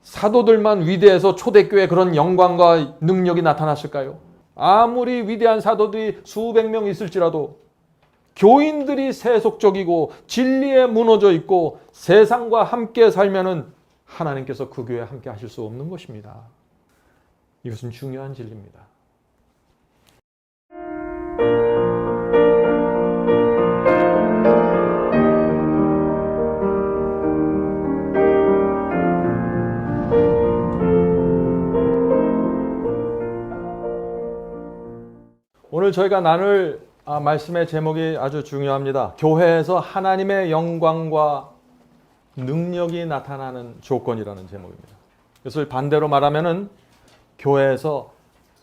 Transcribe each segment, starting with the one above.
사도들만 위대해서 초대교회에 그런 영광과 능력이 나타났을까요? 아무리 위대한 사도들이 수백 명 있을지라도 교인들이 세속적이고 진리에 무너져 있고 세상과 함께 살면은 하나님께서 그 교회에 함께 하실 수 없는 것입니다. 이것은 중요한 진리입니다. 오늘 저희가 나눌 말씀의 제목이 아주 중요합니다. 교회에서 하나님의 영광과 능력이 나타나는 조건이라는 제목입니다. 그것을 반대로 말하면은 교회에서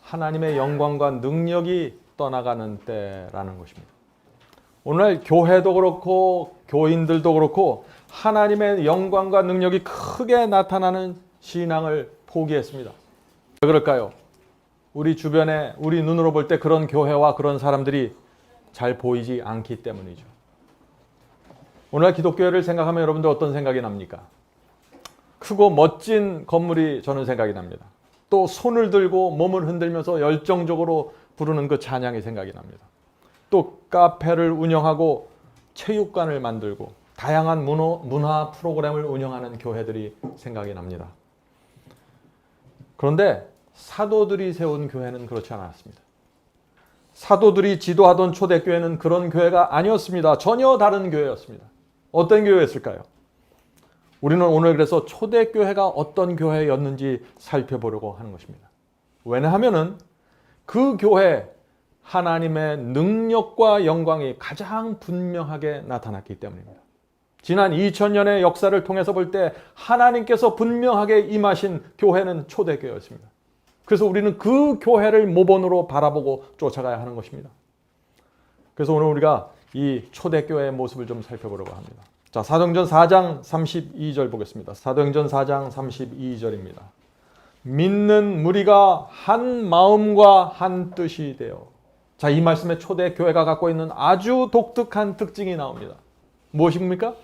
하나님의 영광과 능력이 떠나가는 때라는 것입니다. 오늘 교회도 그렇고 교인들도 그렇고 하나님의 영광과 능력이 크게 나타나는 신앙을 포기했습니다. 왜 그럴까요? 우리 주변에 우리 눈으로 볼 때 그런 교회와 그런 사람들이 잘 보이지 않기 때문이죠. 오늘 기독교회를 생각하면 여러분들 어떤 생각이 납니까? 크고 멋진 건물이 저는 생각이 납니다. 또 손을 들고 몸을 흔들면서 열정적으로 부르는 그 찬양이 생각이 납니다. 또 카페를 운영하고 체육관을 만들고 다양한 문화 프로그램을 운영하는 교회들이 생각이 납니다. 그런데 사도들이 세운 교회는 그렇지 않았습니다. 사도들이 지도하던 초대교회는 그런 교회가 아니었습니다. 전혀 다른 교회였습니다. 어떤 교회였을까요? 우리는 오늘 그래서 초대교회가 어떤 교회였는지 살펴보려고 하는 것입니다. 왜냐하면 그 교회 하나님의 능력과 영광이 가장 분명하게 나타났기 때문입니다. 지난 2000년의 역사를 통해서 볼 때 하나님께서 분명하게 임하신 교회는 초대교회였습니다. 그래서 우리는 그 교회를 모본으로 바라보고 쫓아가야 하는 것입니다. 그래서 오늘 우리가 이 초대교회의 모습을 좀 살펴보려고 합니다. 자, 사도행전 4장 32절 보겠습니다. 사도행전 4장 32절입니다. 믿는 무리가 한 마음과 한 뜻이 되어. 자, 이 말씀에 초대교회가 갖고 있는 아주 독특한 특징이 나옵니다. 무엇입니까?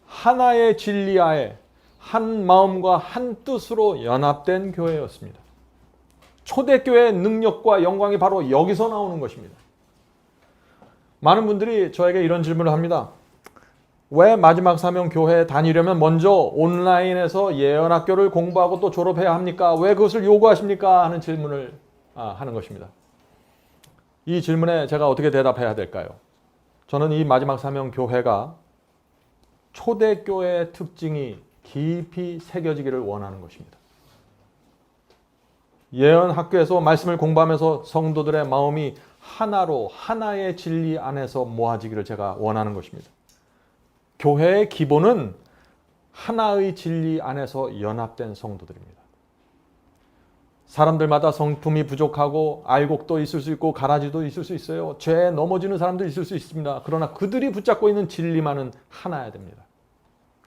하나의 진리 하에 한 마음과 한 뜻으로 연합된 교회였습니다. 초대교회의 능력과 영광이 바로 여기서 나오는 것입니다. 많은 분들이 저에게 이런 질문을 합니다. 왜 마지막 사명 교회에 다니려면 먼저 온라인에서 예언학교를 공부하고 또 졸업해야 합니까? 왜 그것을 요구하십니까? 하는 질문을 하는 것입니다. 이 질문에 제가 어떻게 대답해야 될까요? 저는 이 마지막 사명 교회가 초대교회의 특징이 깊이 새겨지기를 원하는 것입니다. 예언학교에서 말씀을 공부하면서 성도들의 마음이 하나로 하나의 진리 안에서 모아지기를 제가 원하는 것입니다. 교회의 기본은 하나의 진리 안에서 연합된 성도들입니다. 사람들마다 성품이 부족하고 알곡도 있을 수 있고 가라지도 있을 수 있어요. 죄에 넘어지는 사람도 있을 수 있습니다. 그러나 그들이 붙잡고 있는 진리만은 하나야 됩니다.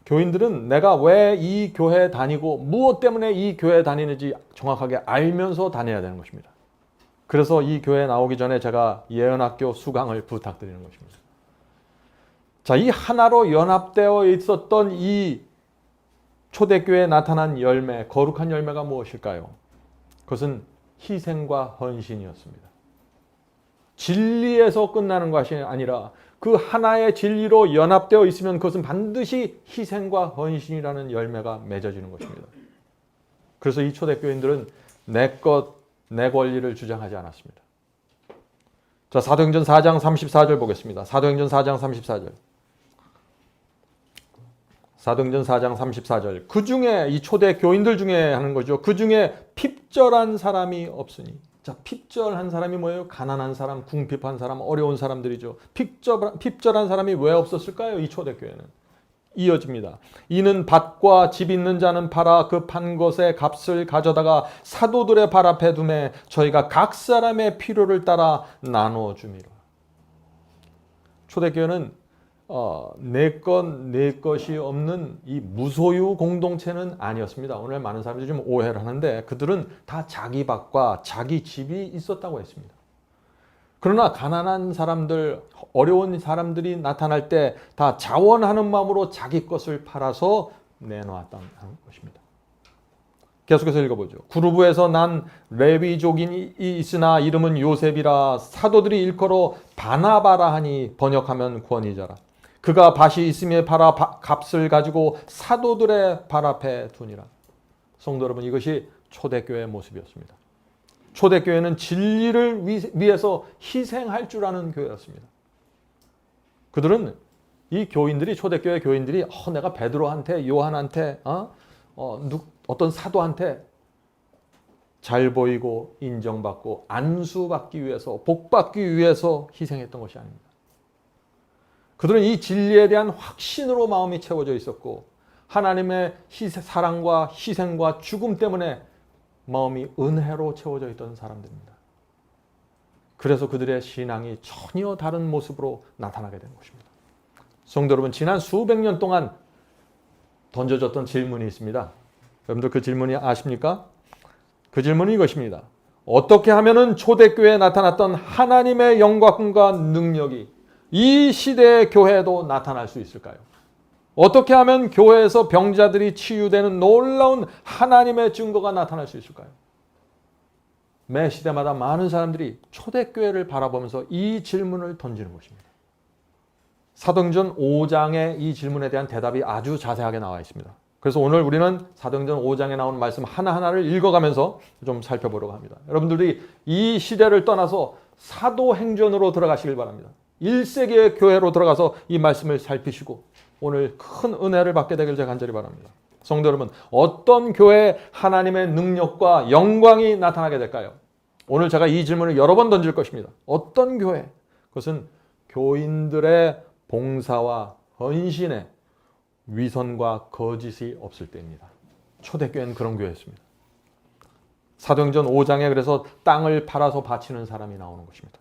교인들은 내가 왜 이 교회에 다니고 무엇 때문에 이 교회에 다니는지 정확하게 알면서 다녀야 되는 것입니다. 그래서 이 교회에 나오기 전에 제가 예언학교 수강을 부탁드리는 것입니다. 자, 이 하나로 연합되어 있었던 이 초대교회에 나타난 열매, 거룩한 열매가 무엇일까요? 그것은 희생과 헌신이었습니다. 진리에서 끝나는 것이 아니라 그 하나의 진리로 연합되어 있으면 그것은 반드시 희생과 헌신이라는 열매가 맺어지는 것입니다. 그래서 이 초대교인들은 내 것, 내 권리를 주장하지 않았습니다. 자, 사도행전 4장 34절 보겠습니다. 사도행전 4장 34절. 사도행전 4장 34절. 그 중에 이 초대 교인들 중에 하는 거죠. 그 중에 핍절한 사람이 없으니. 자, 핍절한 사람이 뭐예요? 가난한 사람, 궁핍한 사람, 어려운 사람들이죠. 핍절한 사람이 왜 없었을까요? 이 초대 교회는. 이어집니다. 이는 밭과 집 있는 자는 팔아 그 판 것의 값을 가져다가 사도들의 발 앞에 두매 저희가 각 사람의 필요를 따라 나누어 주미라. 초대교회는 내 것, 내 것이 없는 이 무소유 공동체는 아니었습니다. 오늘 많은 사람들이 좀 오해를 하는데 그들은 다 자기 밭과 자기 집이 있었다고 했습니다. 그러나 가난한 사람들, 어려운 사람들이 나타날 때 다 자원하는 마음으로 자기 것을 팔아서 내놓았다는 것입니다. 계속해서 읽어보죠. 구르브에서 난 레위족인이 있으나 이름은 요셉이라 사도들이 일컬어 바나바라 하니 번역하면 권위자라. 그가 밭이 있음에 팔아 값을 가지고 사도들의 발 앞에 두니라. 성도 여러분, 이것이 초대교회의 모습이었습니다. 초대교회는 진리를 위해서 희생할 줄 아는 교회였습니다. 그들은 이 교인들이, 초대교회 교인들이 내가 베드로한테, 요한한테, 어떤 사도한테 잘 보이고 인정받고 안수받기 위해서, 복받기 위해서 희생했던 것이 아닙니다. 그들은 이 진리에 대한 확신으로 마음이 채워져 있었고 하나님의 사랑과 희생과 죽음 때문에 마음이 은혜로 채워져 있던 사람들입니다. 그래서 그들의 신앙이 전혀 다른 모습으로 나타나게 된 것입니다. 성도 여러분, 지난 수백 년 동안 던져졌던 질문이 있습니다. 여러분들 그 질문이 아십니까? 그 질문이 이것입니다. 어떻게 하면은 초대교회에 나타났던 하나님의 영광과 능력이 이 시대의 교회에도 나타날 수 있을까요? 어떻게 하면 교회에서 병자들이 치유되는 놀라운 하나님의 증거가 나타날 수 있을까요? 매 시대마다 많은 사람들이 초대교회를 바라보면서 이 질문을 던지는 것입니다. 사도행전 5장에 이 질문에 대한 대답이 아주 자세하게 나와 있습니다. 그래서 오늘 우리는 사도행전 5장에 나오는 말씀 하나하나를 읽어가면서 좀 살펴보려고 합니다. 여러분들이 이 시대를 떠나서 사도행전으로 들어가시길 바랍니다. 1세기의 교회로 들어가서 이 말씀을 살피시고 오늘 큰 은혜를 받게 되길 제가 간절히 바랍니다. 성도 여러분, 어떤 교회에 하나님의 능력과 영광이 나타나게 될까요? 오늘 제가 이 질문을 여러 번 던질 것입니다. 어떤 교회? 그것은 교인들의 봉사와 헌신에 위선과 거짓이 없을 때입니다. 초대교회는 그런 교회였습니다. 사도행전 5장에 그래서 땅을 팔아서 바치는 사람이 나오는 것입니다.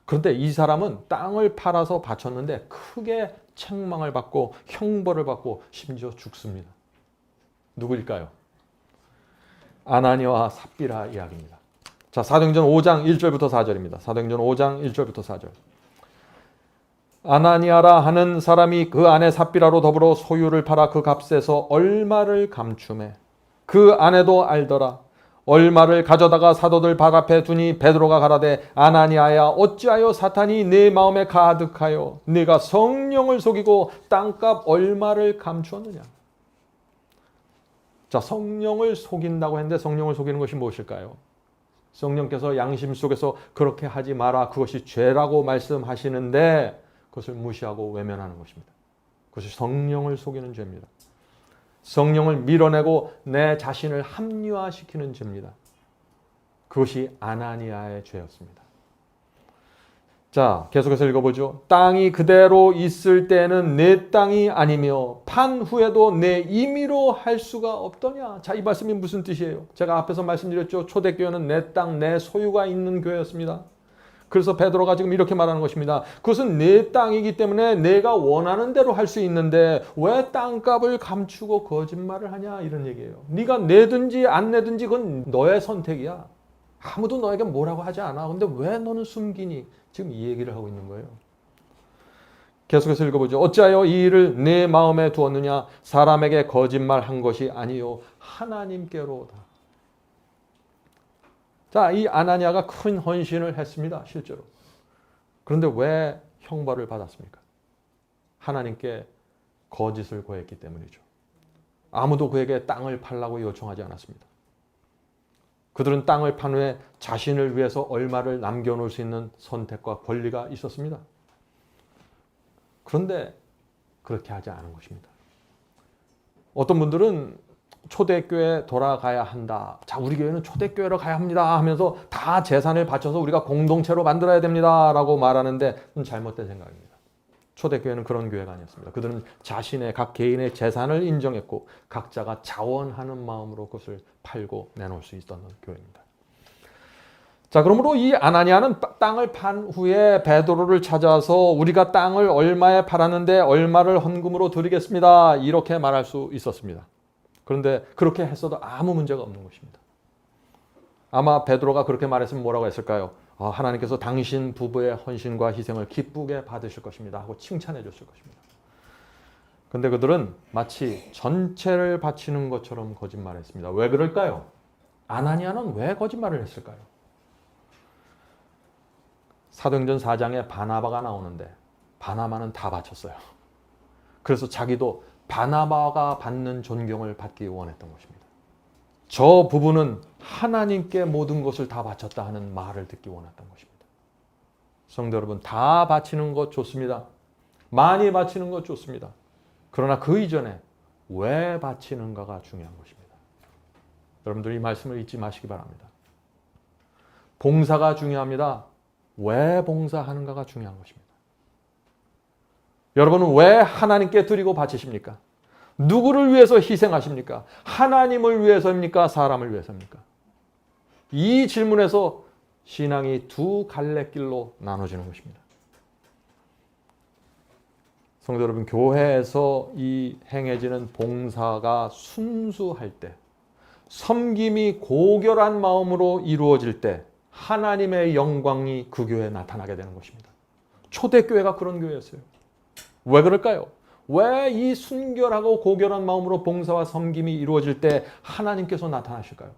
그런데 이 사람은 땅을 팔아서 바쳤는데 크게 책망을 받고 형벌을 받고 심지어 죽습니다. 누구일까요? 아나니아와 삽비라 이야기입니다. 자, 사도행전 5장 1절부터 4절입니다. 사도행전 5장 1절부터 4절. 아나니아라 하는 사람이 그 아내 삽비라로 더불어 소유를 팔아 그 값에서 얼마를 감추매 그 아내도 알더라. 얼마를 가져다가 사도들 발 앞에 두니 베드로가 가라되 아나니아야 어찌하여 사탄이 네 마음에 가득하여 네가 성령을 속이고 땅값 얼마를 감추었느냐. 자, 성령을 속인다고 했는데 성령을 속이는 것이 무엇일까요? 성령께서 양심 속에서 그렇게 하지 마라, 그것이 죄라고 말씀하시는데 그것을 무시하고 외면하는 것입니다. 그것이 성령을 속이는 죄입니다. 성령을 밀어내고 내 자신을 합리화시키는 죄입니다. 그것이 아나니아의 죄였습니다. 자, 계속해서 읽어보죠. 땅이 그대로 있을 때는 내 땅이 아니며 판 후에도 내 임의로 할 수가 없더냐. 자, 이 말씀이 무슨 뜻이에요? 제가 앞에서 말씀드렸죠. 초대교회는 내 땅, 내 소유가 있는 교회였습니다. 그래서 베드로가 지금 이렇게 말하는 것입니다. 그것은 내 땅이기 때문에 내가 원하는 대로 할 수 있는데 왜 땅값을 감추고 거짓말을 하냐, 이런 얘기예요. 네가 내든지 안 내든지 그건 너의 선택이야. 아무도 너에게 뭐라고 하지 않아. 근데 왜 너는 숨기니? 지금 이 얘기를 하고 있는 거예요. 계속해서 읽어보죠. 어찌하여 이 일을 내 마음에 두었느냐. 사람에게 거짓말한 것이 아니요 하나님께로다. 자, 이 아나니아가 큰 헌신을 했습니다. 실제로. 그런데 왜 형벌을 받았습니까? 하나님께 거짓을 고했기 때문이죠. 아무도 그에게 땅을 팔라고 요청하지 않았습니다. 그들은 땅을 판 후에 자신을 위해서 얼마를 남겨놓을 수 있는 선택과 권리가 있었습니다. 그런데 그렇게 하지 않은 것입니다. 어떤 분들은 초대교회에 돌아가야 한다. 자, 우리 교회는 초대교회로 가야 합니다 하면서 다 재산을 바쳐서 우리가 공동체로 만들어야 됩니다 라고 말하는데 그건 잘못된 생각입니다. 초대교회는 그런 교회가 아니었습니다. 그들은 자신의 각 개인의 재산을 인정했고 각자가 자원하는 마음으로 그것을 팔고 내놓을 수 있었던 교회입니다. 자, 그러므로 이 아나니아는 땅을 판 후에 베드로를 찾아서 우리가 땅을 얼마에 팔았는데 얼마를 헌금으로 드리겠습니다 이렇게 말할 수 있었습니다. 그런데 그렇게 했어도 아무 문제가 없는 것입니다. 아마 베드로가 그렇게 말했으면 뭐라고 했을까요? 하나님께서 당신 부부의 헌신과 희생을 기쁘게 받으실 것입니다 하고 칭찬해 줬을 것입니다. 근데 그들은 마치 전체를 바치는 것처럼 거짓말했습니다. 왜 그럴까요? 아나니아는 왜 거짓말을 했을까요? 사도행전 4장에 바나바가 나오는데 바나바는 다 바쳤어요. 그래서 자기도 바나바가 받는 존경을 받기 원했던 것입니다. 저 부부는 하나님께 모든 것을 다 바쳤다 하는 말을 듣기 원했던 것입니다. 성도 여러분, 다 바치는 것 좋습니다. 많이 바치는 것 좋습니다. 그러나 그 이전에 왜 바치는가가 중요한 것입니다. 여러분들 이 말씀을 잊지 마시기 바랍니다. 봉사가 중요합니다. 왜 봉사하는가가 중요한 것입니다. 여러분은 왜 하나님께 드리고 바치십니까? 누구를 위해서 희생하십니까? 하나님을 위해서입니까? 사람을 위해서입니까? 이 질문에서 신앙이 두 갈래길로 나눠지는 것입니다. 성도 여러분, 교회에서 이 행해지는 봉사가 순수할 때, 섬김이 고결한 마음으로 이루어질 때 하나님의 영광이 그 교회에 나타나게 되는 것입니다. 초대교회가 그런 교회였어요. 왜 그럴까요? 왜 이 순결하고 고결한 마음으로 봉사와 섬김이 이루어질 때 하나님께서 나타나실까요?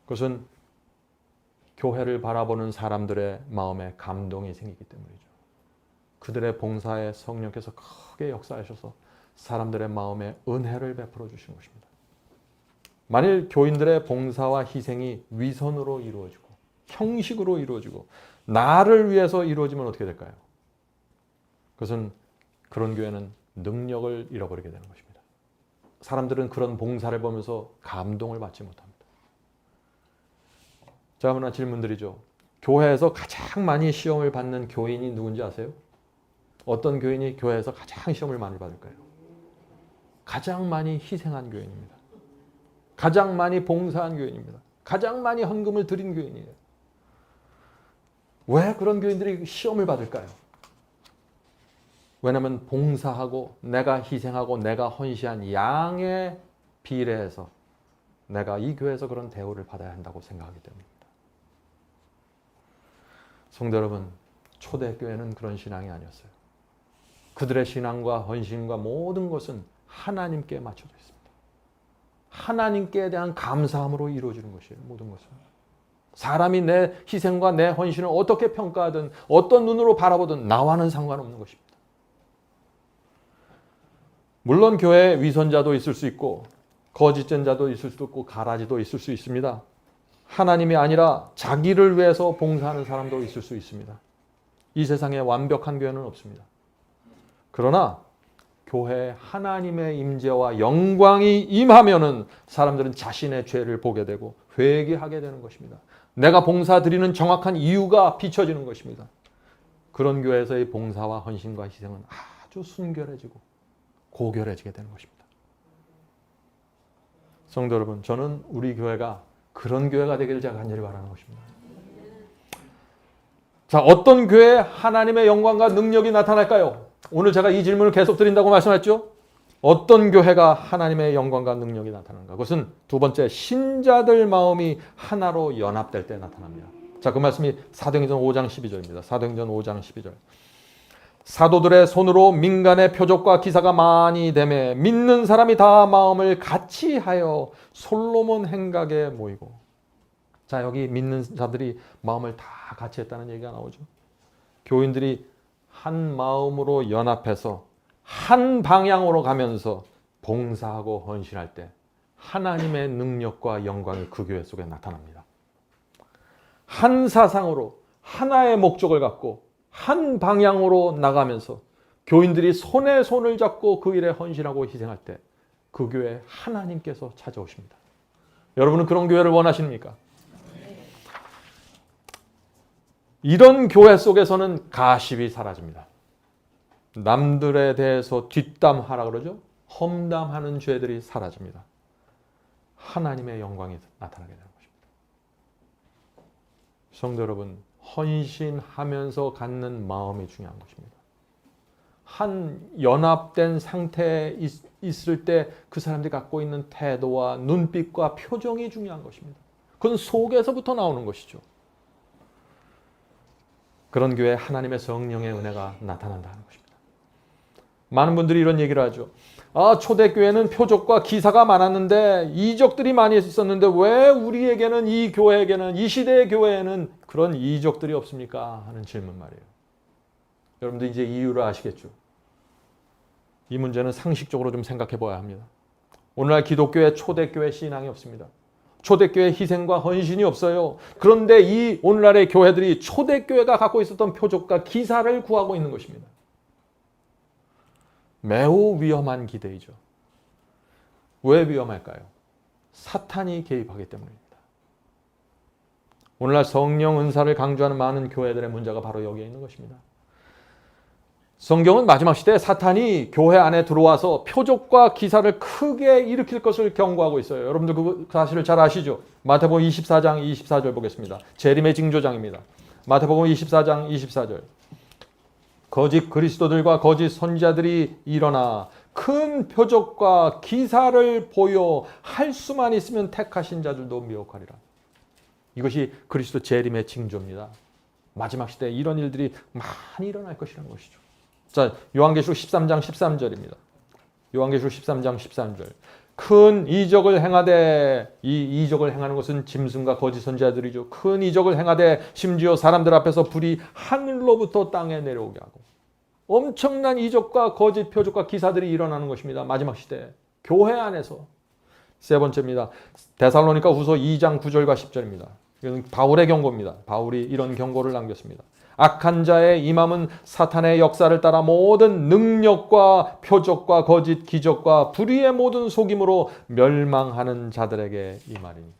그것은 교회를 바라보는 사람들의 마음에 감동이 생기기 때문이죠. 그들의 봉사에 성령께서 크게 역사하셔서 사람들의 마음에 은혜를 베풀어 주시는 것입니다. 만일 교인들의 봉사와 희생이 위선으로 이루어지고 형식으로 이루어지고 나를 위해서 이루어지면 어떻게 될까요? 그것은 그런 교회는 능력을 잃어버리게 되는 것입니다. 사람들은 그런 봉사를 보면서 감동을 받지 못합니다. 자, 하나 질문드리죠. 교회에서 가장 많이 시험을 받는 교인이 누군지 아세요? 어떤 교인이 교회에서 가장 시험을 많이 받을까요? 가장 많이 희생한 교인입니다. 가장 많이 봉사한 교인입니다. 가장 많이 헌금을 드린 교인이에요. 왜 그런 교인들이 시험을 받을까요? 왜냐하면 봉사하고 내가 희생하고 내가 헌신한 양에 비례해서 내가 이 교회에서 그런 대우를 받아야 한다고 생각하기 때문입니다. 성도 여러분, 초대교회는 그런 신앙이 아니었어요. 그들의 신앙과 헌신과 모든 것은 하나님께 맞춰져 있습니다. 하나님께 대한 감사함으로 이루어지는 것이에요. 모든 것은. 사람이 내 희생과 내 헌신을 어떻게 평가하든 어떤 눈으로 바라보든 나와는 상관없는 것입니다. 물론 교회에 위선자도 있을 수 있고 거짓전자도 있을 수 있고 가라지도 있을 수 있습니다. 하나님이 아니라 자기를 위해서 봉사하는 사람도 있을 수 있습니다. 이 세상에 완벽한 교회는 없습니다. 그러나 교회에 하나님의 임재와 영광이 임하면은 사람들은 자신의 죄를 보게 되고 회개하게 되는 것입니다. 내가 봉사 드리는 정확한 이유가 비춰지는 것입니다. 그런 교회에서의 봉사와 헌신과 희생은 아주 순결해지고 고결해지게 되는 것입니다. 성도 여러분, 저는 우리 교회가 그런 교회가 되기를 제가 간절히 바라는 것입니다. 자, 어떤 교회에 하나님의 영광과 능력이 나타날까요? 오늘 제가 이 질문을 계속 드린다고 말씀했죠? 어떤 교회가 하나님의 영광과 능력이 나타나는가? 그것은 두 번째, 신자들 마음이 하나로 연합될 때 나타납니다. 자, 그 말씀이 사도행전 5장 12절입니다. 사도행전 5장 12절. 사도들의 손으로 민간의 표적과 기사가 많이 되매 믿는 사람이 다 마음을 같이 하여 솔로몬 행각에 모이고. 자, 여기 믿는 자들이 마음을 다 같이 했다는 얘기가 나오죠. 교인들이 한 마음으로 연합해서 한 방향으로 가면서 봉사하고 헌신할 때 하나님의 능력과 영광이 그 교회 속에 나타납니다. 한 사상으로 하나의 목적을 갖고 한 방향으로 나가면서 교인들이 손에 손을 잡고 그 일에 헌신하고 희생할 때 그 교회에 하나님께서 찾아오십니다. 여러분은 그런 교회를 원하십니까? 이런 교회 속에서는 가십이 사라집니다. 남들에 대해서 뒷담하라 그러죠? 험담하는 죄들이 사라집니다. 하나님의 영광이 나타나게 되는 것입니다. 성도 여러분, 헌신하면서 갖는 마음이 중요한 것입니다. 한 연합된 상태에 있을 때 그 사람들이 갖고 있는 태도와 눈빛과 표정이 중요한 것입니다. 그건 속에서부터 나오는 것이죠. 그런 교회에 하나님의 성령의 은혜가 나타난다는 것입니다. 많은 분들이 이런 얘기를 하죠. 초대교회는 표적과 기사가 많았는데 이적들이 많이 있었는데 왜 우리에게는 이 교회에게는 이 시대의 교회에는 그런 이적들이 없습니까? 하는 질문 말이에요. 여러분들 이제 이유를 아시겠죠? 이 문제는 상식적으로 좀 생각해 봐야 합니다. 오늘날 기독교의 초대교회 신앙이 없습니다. 초대교회 희생과 헌신이 없어요. 그런데 이 오늘날의 교회들이 초대교회가 갖고 있었던 표적과 기사를 구하고 있는 것입니다. 매우 위험한 기대이죠. 왜 위험할까요? 사탄이 개입하기 때문입니다. 오늘날 성령 은사를 강조하는 많은 교회들의 문제가 바로 여기에 있는 것입니다. 성경은 마지막 시대에 사탄이 교회 안에 들어와서 표적과 기사를 크게 일으킬 것을 경고하고 있어요. 여러분들 그 사실을 잘 아시죠? 마태복음 24장 24절 보겠습니다. 재림의 징조장입니다. 마태복음 24장 24절. 거짓 그리스도들과 거짓 선지자들이 일어나 큰 표적과 기사를 보여 할 수만 있으면 택하신 자들도 미혹하리라. 이것이 그리스도 재림의 징조입니다. 마지막 시대에 이런 일들이 많이 일어날 것이라는 것이죠. 자, 요한계시록 13장 13절입니다. 요한계시록 13장 13절. 큰 이적을 행하되, 이 이적을 행하는 것은 짐승과 거짓 선지자들이죠. 큰 이적을 행하되 심지어 사람들 앞에서 불이 하늘로부터 땅에 내려오게 하고, 엄청난 이적과 거짓 표적과 기사들이 일어나는 것입니다. 마지막 시대에 교회 안에서. 세 번째입니다. 데살로니가 후서 2장 9절과 10절입니다. 이건 바울의 경고입니다. 바울이 이런 경고를 남겼습니다. 악한 자의 임함은 사탄의 역사를 따라 모든 능력과 표적과 거짓 기적과 불의의 모든 속임으로 멸망하는 자들에게 임하리니.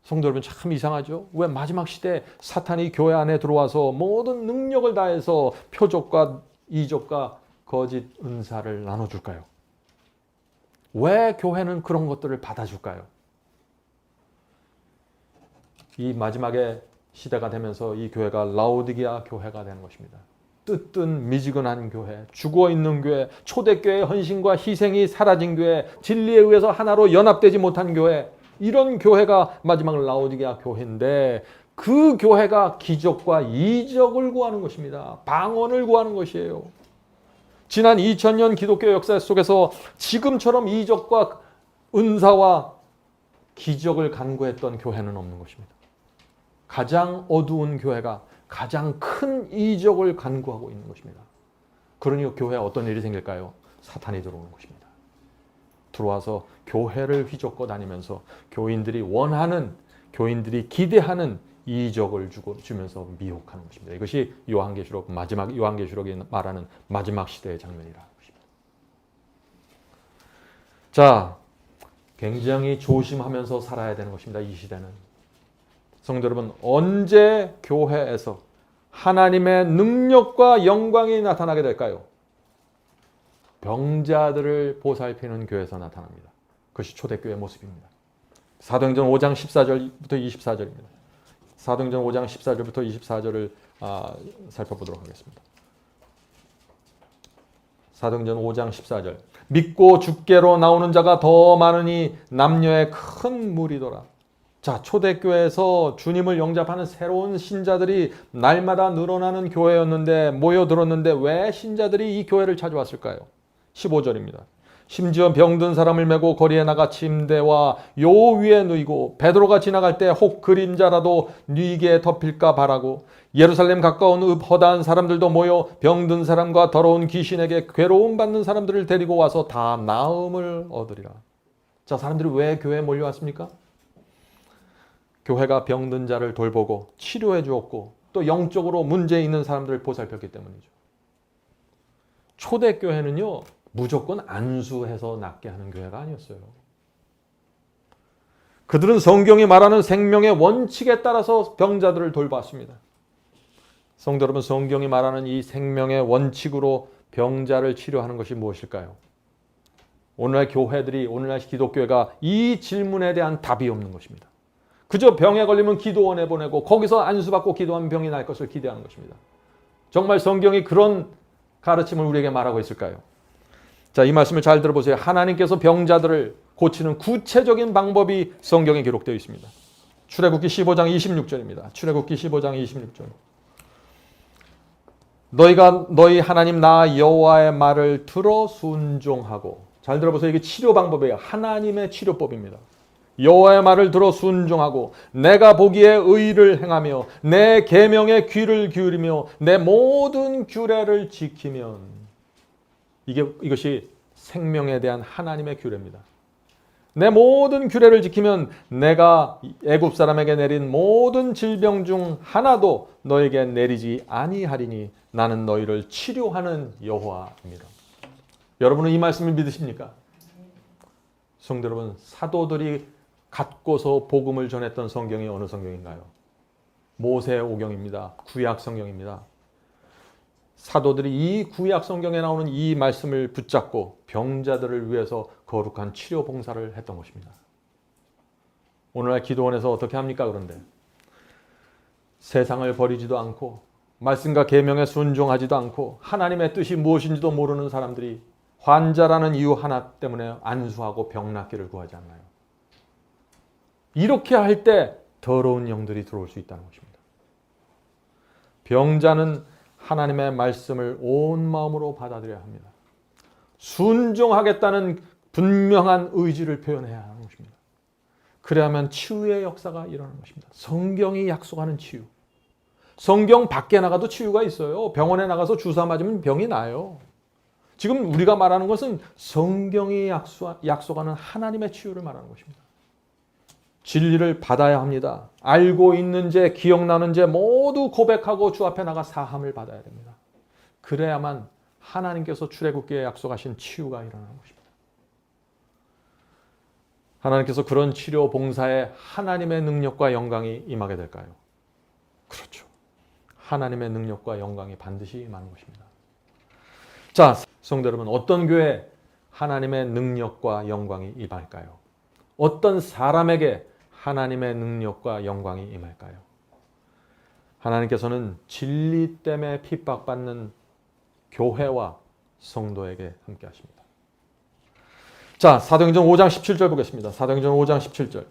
성도 여러분, 참 이상하죠? 왜 마지막 시대에 사탄이 교회 안에 들어와서 모든 능력을 다해서 표적과 이적과 거짓 은사를 나눠줄까요? 왜 교회는 그런 것들을 받아줄까요? 이 마지막에 시대가 되면서 이 교회가 라오디게아 교회가 되는 것입니다. 뜨뜻 미지근한 교회, 죽어있는 교회, 초대교회의 헌신과 희생이 사라진 교회, 진리에 의해서 하나로 연합되지 못한 교회, 이런 교회가 마지막 라오디게아 교회인데 그 교회가 기적과 이적을 구하는 것입니다. 방언을 구하는 것이에요. 지난 2000년 기독교 역사 속에서 지금처럼 이적과 은사와 기적을 간구했던 교회는 없는 것입니다. 가장 어두운 교회가 가장 큰 이적을 간구하고 있는 것입니다. 그러니 교회에 어떤 일이 생길까요? 사탄이 들어오는 것입니다. 들어와서 교회를 휘젓고 다니면서 교인들이 원하는, 교인들이 기대하는 이적을 주면서 미혹하는 것입니다. 이것이 요한계시록이 말하는 마지막 시대의 장면이라는 것입니다. 자, 굉장히 조심하면서 살아야 되는 것입니다. 이 시대는. 성도 여러분, 언제 교회에서 하나님의 능력과 영광이 나타나게 될까요? 병자들을 보살피는 교회에서 나타납니다. 그것이 초대교회의 모습입니다. 사도행전 5장 14절부터 24절입니다. 사도행전 5장 14절부터 24절을 살펴보도록 하겠습니다. 사도행전 5장 14절. 믿고 주께로 나오는 자가 더 많으니 남녀의 큰 무리더라. 자, 초대교회에서 주님을 영접하는 새로운 신자들이 날마다 늘어나는 교회였는데, 모여들었는데 왜 신자들이 이 교회를 찾아왔을까요? 15절입니다. 심지어 병든 사람을 메고 거리에 나가 침대와 요 위에 누이고 베드로가 지나갈 때 혹 그림자라도 누이게 덮일까 바라고 예루살렘 가까운 허다한 사람들도 모여 병든 사람과 더러운 귀신에게 괴로움 받는 사람들을 데리고 와서 다 나음을 얻으리라. 자, 사람들이 왜 교회에 몰려왔습니까? 교회가 병든 자를 돌보고 치료해 주었고 또 영적으로 문제 있는 사람들을 보살폈기 때문이죠. 초대교회는요, 무조건 안수해서 낫게 하는 교회가 아니었어요. 그들은 성경이 말하는 생명의 원칙에 따라서 병자들을 돌봤습니다. 성도 여러분, 성경이 말하는 이 생명의 원칙으로 병자를 치료하는 것이 무엇일까요? 오늘날 교회들이, 오늘날 기독교회가 이 질문에 대한 답이 없는 것입니다. 그저 병에 걸리면 기도원에 보내고 거기서 안수받고 기도하면 병이 날 것을 기대하는 것입니다. 정말 성경이 그런 가르침을 우리에게 말하고 있을까요? 자, 이 말씀을 잘 들어보세요. 하나님께서 병자들을 고치는 구체적인 방법이 성경에 기록되어 있습니다. 출애굽기 15장 26절입니다. 출애굽기 15장 26절. 너희가 너희 하나님 나 여호와의 말을 들어 순종하고. 잘 들어보세요. 이게 치료 방법이에요. 하나님의 치료법입니다. 여호와의 말을 들어 순종하고 내가 보기에 의를 행하며 내 계명에 귀를 기울이며 내 모든 규례를 지키면, 이것이 생명에 대한 하나님의 규례입니다. 내 모든 규례를 지키면 내가 애굽 사람에게 내린 모든 질병 중 하나도 너에게 내리지 아니하리니 나는 너희를 치료하는 여호와입니다. 여러분은 이 말씀을 믿으십니까? 성도 여러분, 사도들이 갖고서 복음을 전했던 성경이 어느 성경인가요? 모세오경입니다. 구약 성경입니다. 사도들이 이 구약 성경에 나오는 이 말씀을 붙잡고 병자들을 위해서 거룩한 치료 봉사를 했던 것입니다. 오늘날 기도원에서 어떻게 합니까? 그런데 세상을 버리지도 않고 말씀과 계명에 순종하지도 않고 하나님의 뜻이 무엇인지도 모르는 사람들이 환자라는 이유 하나 때문에 안수하고 병 낫기를 구하지 않나요? 이렇게 할 때 더러운 영들이 들어올 수 있다는 것입니다. 병자는 하나님의 말씀을 온 마음으로 받아들여야 합니다. 순종하겠다는 분명한 의지를 표현해야 하는 것입니다. 그래야만 치유의 역사가 일어나는 것입니다. 성경이 약속하는 치유. 성경 밖에 나가도 치유가 있어요. 병원에 나가서 주사 맞으면 병이 나요. 지금 우리가 말하는 것은 성경이 약속하는 하나님의 치유를 말하는 것입니다. 진리를 받아야 합니다. 알고 있는 죄, 기억나는 죄 모두 고백하고 주 앞에 나가 사함을 받아야 됩니다. 그래야만 하나님께서 출애굽기에 약속하신 치유가 일어나는 것입니다. 하나님께서 그런 치료 봉사에 하나님의 능력과 영광이 임하게 될까요? 그렇죠. 하나님의 능력과 영광이 반드시 임하는 것입니다. 자, 성도 여러분, 어떤 교회에 하나님의 능력과 영광이 임할까요? 어떤 사람에게 하나님의 능력과 영광이 임할까요? 하나님께서는 진리 때문에 핍박받는 교회와 성도에게 함께 하십니다. 자, 사도행전 5장 17절 보겠습니다. 사도행전 5장 17절.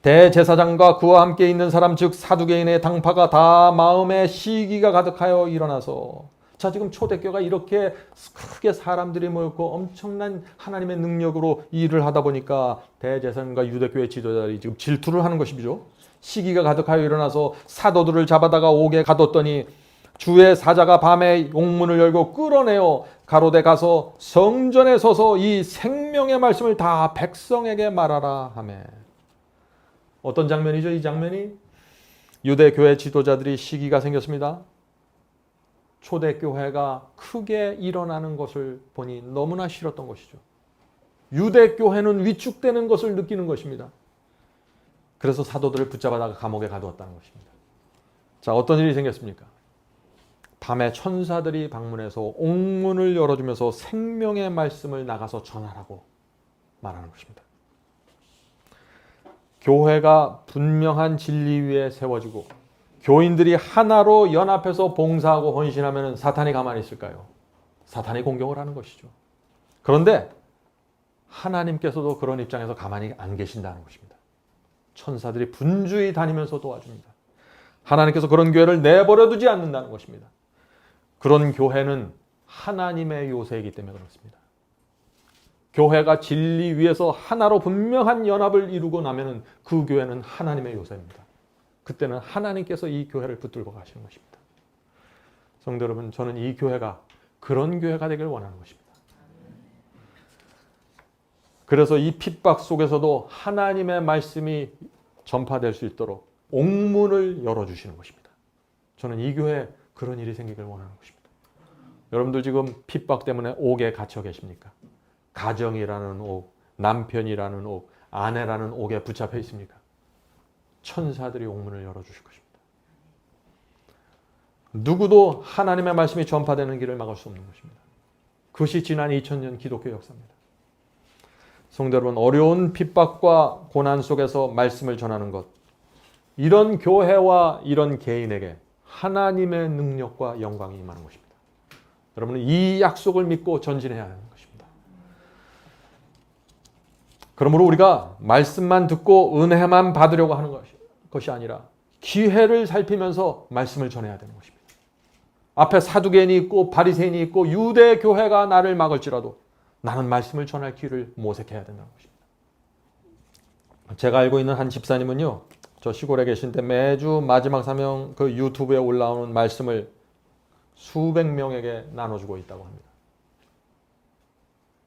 대제사장과 그와 함께 있는 사람 즉 사두개인의 당파가 다 마음에 시기가 가득하여 일어나서. 자, 지금 초대교회가 이렇게 크게 사람들이 모였고 엄청난 하나님의 능력으로 일을 하다 보니까 대제사장과 유대교회 지도자들이 지금 질투를 하는 것이죠. 시기가 가득하여 일어나서 사도들을 잡아다가 옥에 가뒀더니 주의 사자가 밤에 옥문을 열고 끌어내어 가로되 가서 성전에 서서 이 생명의 말씀을 다 백성에게 말하라 하매. 어떤 장면이죠? 이 장면이 유대교회 지도자들이 시기가 생겼습니다. 초대교회가 크게 일어나는 것을 보니 너무나 싫었던 것이죠. 유대교회는 위축되는 것을 느끼는 것입니다. 그래서 사도들을 붙잡아다가 감옥에 가두었다는 것입니다. 자, 어떤 일이 생겼습니까? 밤에 천사들이 방문해서 옥문을 열어주면서 생명의 말씀을 나가서 전하라고 말하는 것입니다. 교회가 분명한 진리 위에 세워지고 교인들이 하나로 연합해서 봉사하고 헌신하면 사탄이 가만히 있을까요? 사탄이 공격을 하는 것이죠. 그런데 하나님께서도 그런 입장에서 가만히 안 계신다는 것입니다. 천사들이 분주히 다니면서 도와줍니다. 하나님께서 그런 교회를 내버려 두지 않는다는 것입니다. 그런 교회는 하나님의 요새이기 때문에 그렇습니다. 교회가 진리 위에서 하나로 분명한 연합을 이루고 나면 그 교회는 하나님의 요새입니다. 그때는 하나님께서 이 교회를 붙들고 가시는 것입니다. 성도 여러분, 저는 이 교회가 그런 교회가 되길 원하는 것입니다. 그래서 이 핍박 속에서도 하나님의 말씀이 전파될 수 있도록 옥문을 열어주시는 것입니다. 저는 이 교회에 그런 일이 생기길 원하는 것입니다. 여러분들 지금 핍박 때문에 옥에 갇혀 계십니까? 가정이라는 옥, 남편이라는 옥, 아내라는 옥에 붙잡혀 있습니까? 천사들이 옥문을 열어주실 것입니다. 누구도 하나님의 말씀이 전파되는 길을 막을 수 없는 것입니다. 그것이 지난 2000년 기독교 역사입니다. 성도 여러분, 어려운 핍박과 고난 속에서 말씀을 전하는 것, 이런 교회와 이런 개인에게 하나님의 능력과 영광이 임하는 것입니다. 여러분은 이 약속을 믿고 전진해야 하는 것입니다. 그러므로 우리가 말씀만 듣고 은혜만 받으려고 하는 것이 아니라 기회를 살피면서 말씀을 전해야 되는 것입니다. 앞에 사두개인이 있고 바리새인이 있고 유대 교회가 나를 막을지라도 나는 말씀을 전할 길을 모색해야 된다는 것입니다. 제가 알고 있는 한 집사님은요, 저 시골에 계신데 매주 마지막 사명 그 유튜브에 올라오는 말씀을 수백 명에게 나눠주고 있다고 합니다.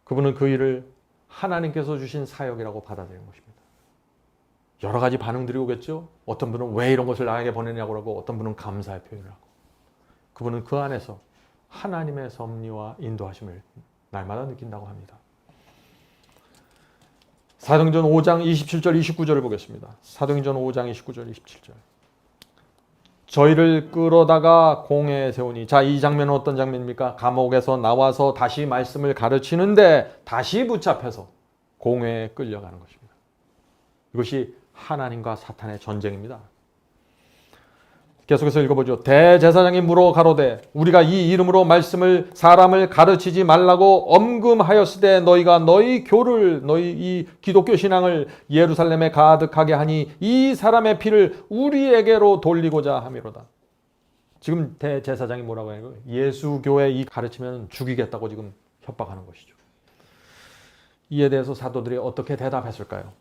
그분은 그 일을 하나님께서 주신 사역이라고 받아들이는 것입니다. 여러 가지 반응들이 오겠죠. 어떤 분은 왜 이런 것을 나에게 보내냐고 하고, 어떤 분은 감사의 표현을 하고, 그분은 그 안에서 하나님의 섭리와 인도하심을 날마다 느낀다고 합니다. 사도행전 5장 27절 29절을 보겠습니다. 사도행전 5장 29절 27절. 저희를 끌어다가 공회에 세우니, 자, 이 장면은 어떤 장면입니까? 감옥에서 나와서 다시 말씀을 가르치는데 다시 붙잡혀서 공회에 끌려가는 것입니다. 이것이 하나님과 사탄의 전쟁입니다. 계속해서 읽어보죠. 대제사장이 물어 가로되 우리가 이 이름으로 사람을 가르치지 말라고 엄금하였으되 너희가 너희 이 기독교 신앙을 예루살렘에 가득하게 하니 이 사람의 피를 우리에게로 돌리고자 함이로다. 지금 대제사장이 뭐라고 하는 거예요? 예수교회 이 가르치면 죽이겠다고 지금 협박하는 것이죠. 이에 대해서 사도들이 어떻게 대답했을까요?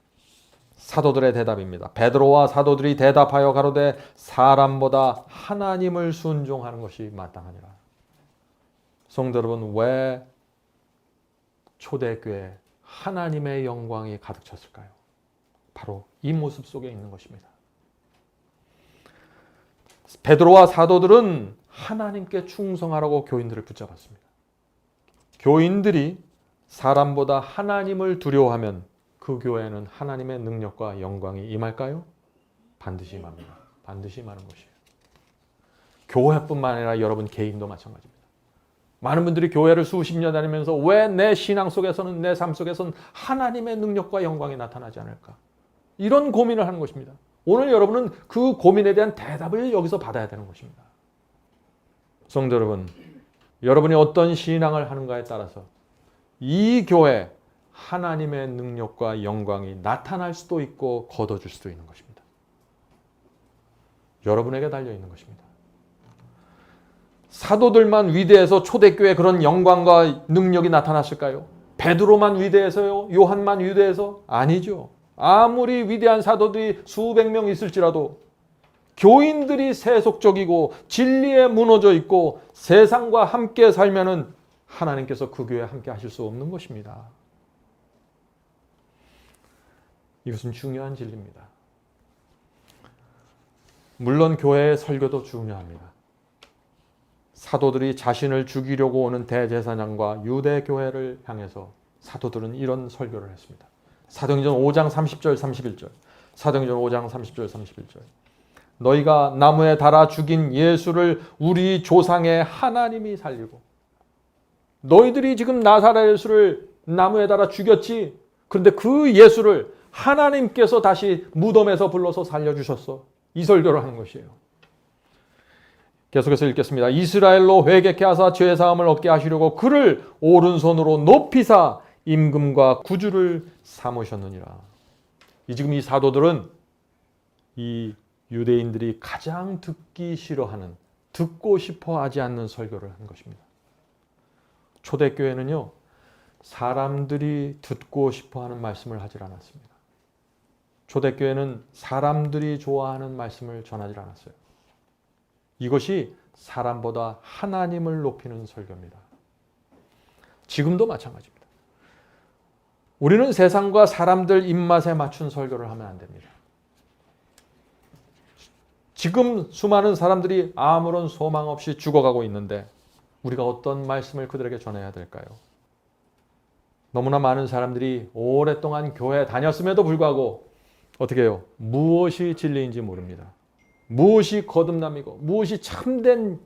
사도들의 대답입니다. 베드로와 사도들이 대답하여 가로되 사람보다 하나님을 순종하는 것이 마땅하니라. 성도 여러분, 왜 초대교회에 하나님의 영광이 가득 찼을까요? 바로 이 모습 속에 있는 것입니다. 베드로와 사도들은 하나님께 충성하라고 교인들을 붙잡았습니다. 교인들이 사람보다 하나님을 두려워하면 그 교회는 하나님의 능력과 영광이 임할까요? 반드시 임합니다. 반드시 임하는 것이에요. 교회뿐만 아니라 여러분 개인도 마찬가지입니다. 많은 분들이 교회를 수십 년 다니면서 왜 내 신앙 속에서는, 내 삶 속에서는 하나님의 능력과 영광이 나타나지 않을까? 이런 고민을 하는 것입니다. 오늘 여러분은 그 고민에 대한 대답을 여기서 받아야 되는 것입니다. 성도 여러분, 여러분이 어떤 신앙을 하는가에 따라서 이 교회 하나님의 능력과 영광이 나타날 수도 있고 거둬줄 수도 있는 것입니다. 여러분에게 달려있는 것입니다. 사도들만 위대해서 초대교회에 그런 영광과 능력이 나타났을까요? 베드로만 위대해서요? 요한만 위대해서? 아니죠. 아무리 위대한 사도들이 수백 명 있을지라도 교인들이 세속적이고 진리에 무너져 있고 세상과 함께 살면은 하나님께서 그 교회에 함께 하실 수 없는 것입니다. 이것은 중요한 진리입니다. 물론 교회의 설교도 중요합니다. 사도들이 자신을 죽이려고 오는 대제사장과 유대교회를 향해서 사도들은 이런 설교를 했습니다. 사도행전 5장 30절 31절. 사도행전 5장 30절 31절. 너희가 나무에 달아 죽인 예수를 우리 조상의 하나님이 살리고, 너희들이 지금 나사렛 예수를 나무에 달아 죽였지. 그런데 그 예수를 하나님께서 다시 무덤에서 불러서 살려주셨어. 이 설교를 하는 것이에요. 계속해서 읽겠습니다. 이스라엘로 회개케 하사 죄사함을 얻게 하시려고 그를 오른손으로 높이사 임금과 구주를 삼으셨느니라. 지금 이 사도들은 이 유대인들이 가장 듣기 싫어하는, 듣고 싶어 하지 않는 설교를 한 것입니다. 초대교회는요, 사람들이 듣고 싶어 하는 말씀을 하질 않았습니다. 초대교회는 사람들이 좋아하는 말씀을 전하지 않았어요. 이것이 사람보다 하나님을 높이는 설교입니다. 지금도 마찬가지입니다. 우리는 세상과 사람들 입맛에 맞춘 설교를 하면 안 됩니다. 지금 수많은 사람들이 아무런 소망 없이 죽어가고 있는데 우리가 어떤 말씀을 그들에게 전해야 될까요? 너무나 많은 사람들이 오랫동안 교회에 다녔음에도 불구하고 어떻게 해요? 무엇이 진리인지 모릅니다. 무엇이 거듭남이고 무엇이 참된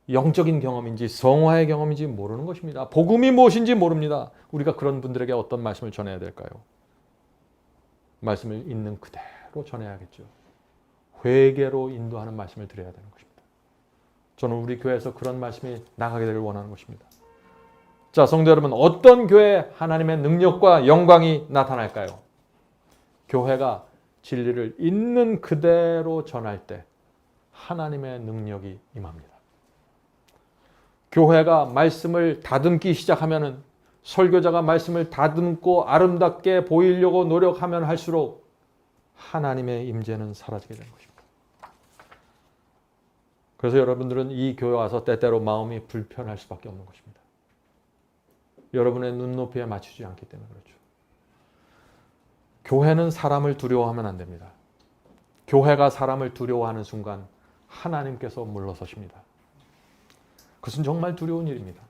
영적인 경험인지 성화의 경험인지 모르는 것입니다. 복음이 무엇인지 모릅니다. 우리가 그런 분들에게 어떤 말씀을 전해야 될까요? 말씀을 있는 그대로 전해야겠죠. 회개로 인도하는 말씀을 드려야 되는 것입니다. 저는 우리 교회에서 그런 말씀이 나가게 되길 원하는 것입니다. 자, 성도 여러분, 어떤 교회에 하나님의 능력과 영광이 나타날까요? 교회가 진리를 있는 그대로 전할 때 하나님의 능력이 임합니다. 교회가 말씀을 다듬기 시작하면은, 설교자가 말씀을 다듬고 아름답게 보이려고 노력하면 할수록 하나님의 임재는 사라지게 되는 것입니다. 그래서 여러분들은 이 교회 와서 때때로 마음이 불편할 수밖에 없는 것입니다. 여러분의 눈높이에 맞추지 않기 때문에 그렇죠. 교회는 사람을 두려워하면 안 됩니다. 교회가 사람을 두려워하는 순간 하나님께서 물러서십니다. 그것은 정말 두려운 일입니다.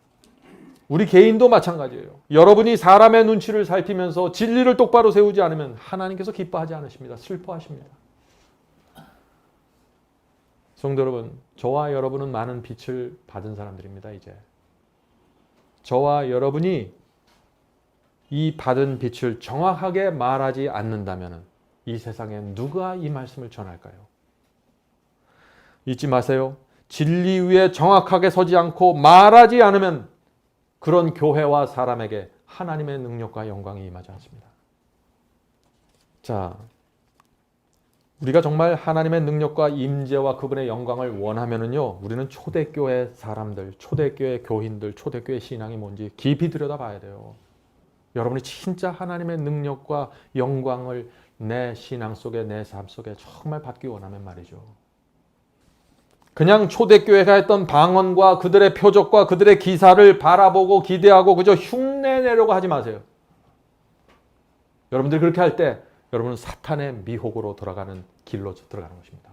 우리 개인도 마찬가지예요. 여러분이 사람의 눈치를 살피면서 진리를 똑바로 세우지 않으면 하나님께서 기뻐하지 않으십니다. 슬퍼하십니다. 성도 여러분, 저와 여러분은 많은 빛을 받은 사람들입니다. 이제 저와 여러분이 이 받은 빛을 정확하게 말하지 않는다면 이 세상에 누가 이 말씀을 전할까요? 잊지 마세요. 진리 위에 정확하게 서지 않고 말하지 않으면 그런 교회와 사람에게 하나님의 능력과 영광이 임하지 않습니다. 자, 우리가 정말 하나님의 능력과 임재와 그분의 영광을 원하면은요, 우리는 초대교회 사람들, 초대교회 교인들, 초대교회 신앙이 뭔지 깊이 들여다봐야 돼요. 여러분이 진짜 하나님의 능력과 영광을 내 신앙 속에, 내 삶 속에 정말 받기 원하면 말이죠. 그냥 초대교회가 했던 방언과 그들의 표적과 그들의 기사를 바라보고 기대하고 그저 흉내내려고 하지 마세요. 여러분들이 그렇게 할 때 여러분은 사탄의 미혹으로 들어가는 길로 들어가는 것입니다.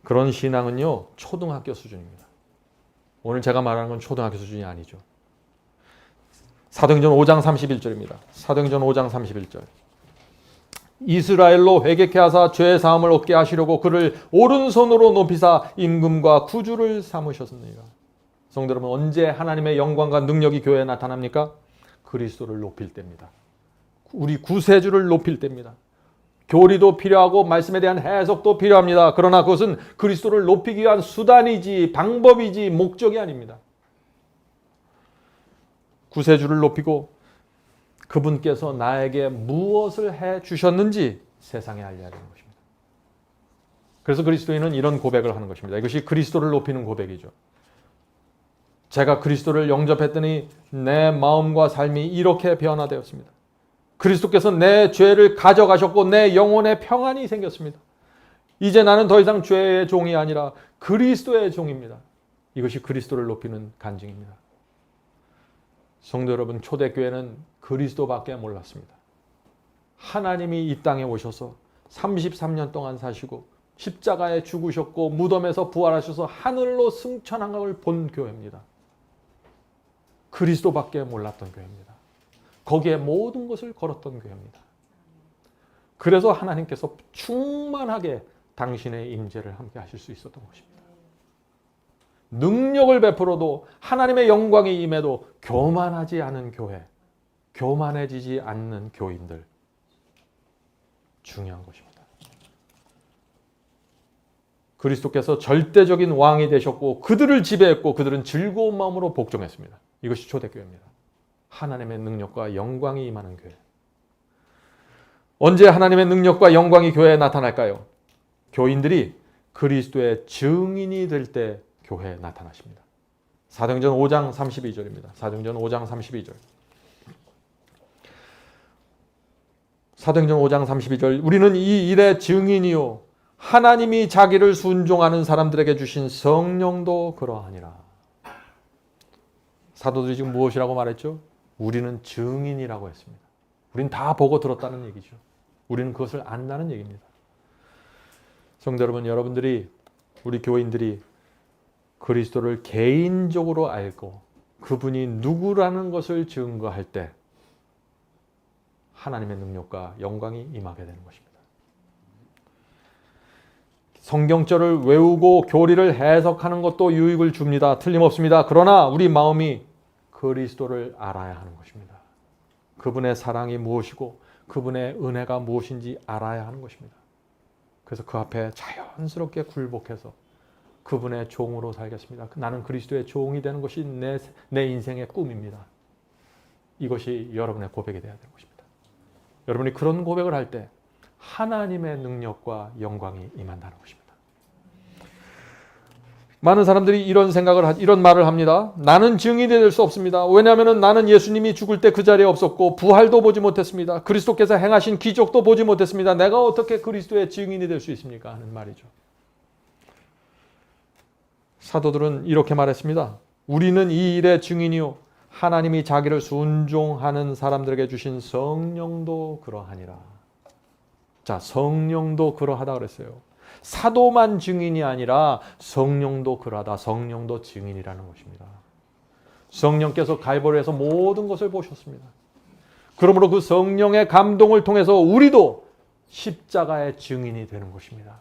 그런 신앙은요, 초등학교 수준입니다. 오늘 제가 말하는 건 초등학교 수준이 아니죠. 사도행전 5장 31절입니다. 사도행전 5장 31절. 이스라엘로 회개케 하사 죄 사함을 얻게 하시려고 그를 오른손으로 높이사 임금과 구주를 삼으셨습니다. 성도 여러분, 언제 하나님의 영광과 능력이 교회에 나타납니까? 그리스도를 높일 때입니다. 우리 구세주를 높일 때입니다. 교리도 필요하고 말씀에 대한 해석도 필요합니다. 그러나 그것은 그리스도를 높이기 위한 수단이지 방법이지 목적이 아닙니다. 구세주를 높이고 그분께서 나에게 무엇을 해 주셨는지 세상에 알려야 되는 것입니다. 그래서 그리스도인은 이런 고백을 하는 것입니다. 이것이 그리스도를 높이는 고백이죠. 제가 그리스도를 영접했더니 내 마음과 삶이 이렇게 변화되었습니다. 그리스도께서 내 죄를 가져가셨고 내 영혼에 평안이 생겼습니다. 이제 나는 더 이상 죄의 종이 아니라 그리스도의 종입니다. 이것이 그리스도를 높이는 간증입니다. 성도 여러분, 초대교회는 그리스도밖에 몰랐습니다. 하나님이 이 땅에 오셔서 33년 동안 사시고 십자가에 죽으셨고 무덤에서 부활하셔서 하늘로 승천한 것을 본 교회입니다. 그리스도밖에 몰랐던 교회입니다. 거기에 모든 것을 걸었던 교회입니다. 그래서 하나님께서 충만하게 당신의 임재를 함께 하실 수 있었던 것입니다. 능력을 베풀어도 하나님의 영광이 임해도 교만하지 않은 교회, 교만해지지 않는 교인들, 중요한 것입니다. 그리스도께서 절대적인 왕이 되셨고 그들을 지배했고 그들은 즐거운 마음으로 복종했습니다. 이것이 초대교회입니다. 하나님의 능력과 영광이 임하는 교회. 언제 하나님의 능력과 영광이 교회에 나타날까요? 교인들이 그리스도의 증인이 될 때 교회에 나타나십니다. 사도행전 5장 32절입니다. 사도행전 5장 32절. 사도행전 5장 32절. 우리는 이 일의 증인이요 하나님이 자기를 순종하는 사람들에게 주신 성령도 그러하니라. 사도들이 지금 무엇이라고 말했죠? 우리는 증인이라고 했습니다. 우리는 다 보고 들었다는 얘기죠. 우리는 그것을 안다는 얘기입니다. 성도 여러분, 여러분들이, 우리 교인들이 그리스도를 개인적으로 알고 그분이 누구라는 것을 증거할 때 하나님의 능력과 영광이 임하게 되는 것입니다. 성경절을 외우고 교리를 해석하는 것도 유익을 줍니다. 틀림없습니다. 그러나 우리 마음이 그리스도를 알아야 하는 것입니다. 그분의 사랑이 무엇이고 그분의 은혜가 무엇인지 알아야 하는 것입니다. 그래서 그 앞에 자연스럽게 굴복해서 그분의 종으로 살겠습니다. 나는 그리스도의 종이 되는 것이 내 인생의 꿈입니다. 이것이 여러분의 고백이 되어야 되는 것입니다. 여러분이 그런 고백을 할 때 하나님의 능력과 영광이 임한다는 것입니다. 많은 사람들이 이런 말을 합니다. 나는 증인이 될 수 없습니다. 왜냐하면 나는 예수님이 죽을 때 그 자리에 없었고 부활도 보지 못했습니다. 그리스도께서 행하신 기적도 보지 못했습니다. 내가 어떻게 그리스도의 증인이 될 수 있습니까? 하는 말이죠. 사도들은 이렇게 말했습니다. 우리는 이 일의 증인이요 하나님이 자기를 순종하는 사람들에게 주신 성령도 그러하니라. 자, 성령도 그러하다 그랬어요. 사도만 증인이 아니라 성령도 그러하다. 성령도 증인이라는 것입니다. 성령께서 갈보리에서 모든 것을 보셨습니다. 그러므로 그 성령의 감동을 통해서 우리도 십자가의 증인이 되는 것입니다.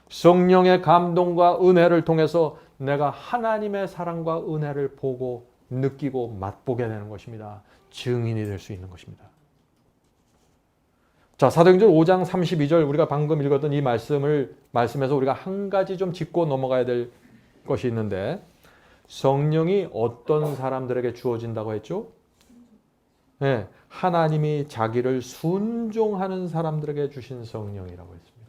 성령의 감동과 은혜를 통해서 내가 하나님의 사랑과 은혜를 보고 느끼고 맛보게 되는 것입니다. 증인이 될 수 있는 것입니다. 자, 사도행전 5장 32절 우리가 방금 읽었던 이 말씀에서 우리가 한 가지 좀 짚고 넘어가야 될 것이 있는데 성령이 어떤 사람들에게 주어진다고 했죠? 네, 하나님이 자기를 순종하는 사람들에게 주신 성령이라고 했습니다.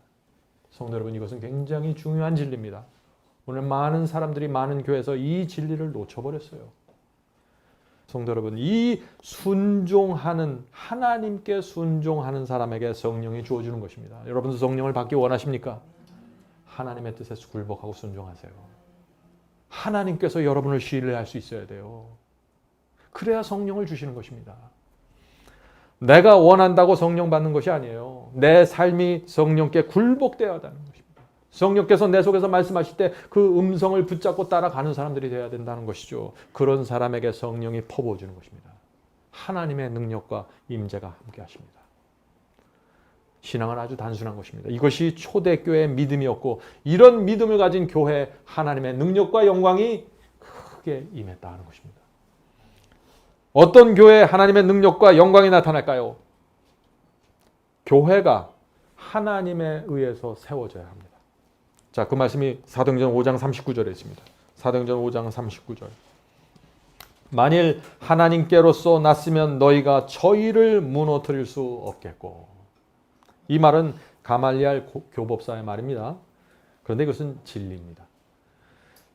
성도 여러분, 이것은 굉장히 중요한 진리입니다. 오늘 많은 사람들이 많은 교회에서 이 진리를 놓쳐버렸어요. 성도 여러분, 이 순종하는 하나님께 순종하는 사람에게 성령이 주어지는 것입니다. 여러분도 성령을 받기 원하십니까? 하나님의 뜻에 굴복하고 순종하세요. 하나님께서 여러분을 신뢰할 수 있어야 돼요. 그래야 성령을 주시는 것입니다. 내가 원한다고 성령 받는 것이 아니에요. 내 삶이 성령께 굴복되어야 하는 것입니다. 성령께서 내 속에서 말씀하실 때 그 음성을 붙잡고 따라가는 사람들이 되어야 된다는 것이죠. 그런 사람에게 성령이 퍼부어주는 것입니다. 하나님의 능력과 임재가 함께 하십니다. 신앙은 아주 단순한 것입니다. 이것이 초대교회의 믿음이었고 이런 믿음을 가진 교회에 하나님의 능력과 영광이 크게 임했다 하는 것입니다. 어떤 교회에 하나님의 능력과 영광이 나타날까요? 교회가 하나님에 의해서 세워져야 합니다. 자, 그 말씀이 사도행전 5장 39절에 있습니다. 사도행전 5장 39절. 만일 하나님께로서 났으면 너희가 저희를 무너뜨릴 수 없겠고. 이 말은 가말리알 교법사의 말입니다. 그런데 이것은 진리입니다.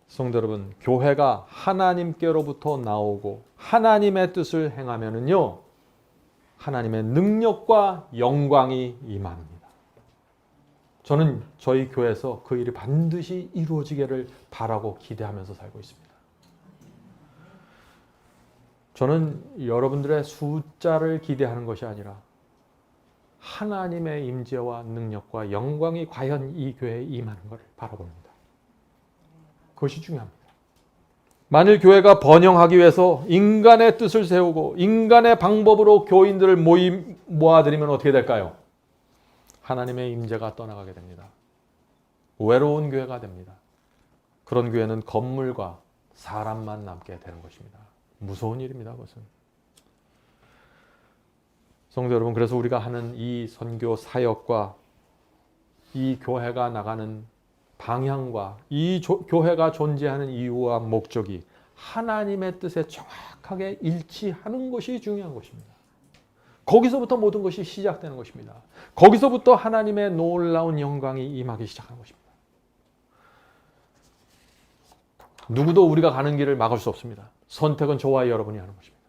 성도 여러분, 교회가 하나님께로부터 나오고 하나님의 뜻을 행하면은요, 하나님의 능력과 영광이 임합니다. 저는 저희 교회에서 그 일이 반드시 이루어지기를 바라고 기대하면서 살고 있습니다. 저는 여러분들의 숫자를 기대하는 것이 아니라 하나님의 임재와 능력과 영광이 과연 이 교회에 임하는 것을 바라봅니다. 그것이 중요합니다. 만일 교회가 번영하기 위해서 인간의 뜻을 세우고 인간의 방법으로 교인들을 모아들이면 어떻게 될까요? 하나님의 임재가 떠나가게 됩니다. 외로운 교회가 됩니다. 그런 교회는 건물과 사람만 남게 되는 것입니다. 무서운 일입니다. 그것은. 성도 여러분, 그래서 우리가 하는 이 선교 사역과 이 교회가 나가는 방향과 이 교회가 존재하는 이유와 목적이 하나님의 뜻에 정확하게 일치하는 것이 중요한 것입니다. 거기서부터 모든 것이 시작되는 것입니다. 거기서부터 하나님의 놀라운 영광이 임하기 시작하는 것입니다. 누구도 우리가 가는 길을 막을 수 없습니다. 선택은 저와 여러분이 하는 것입니다.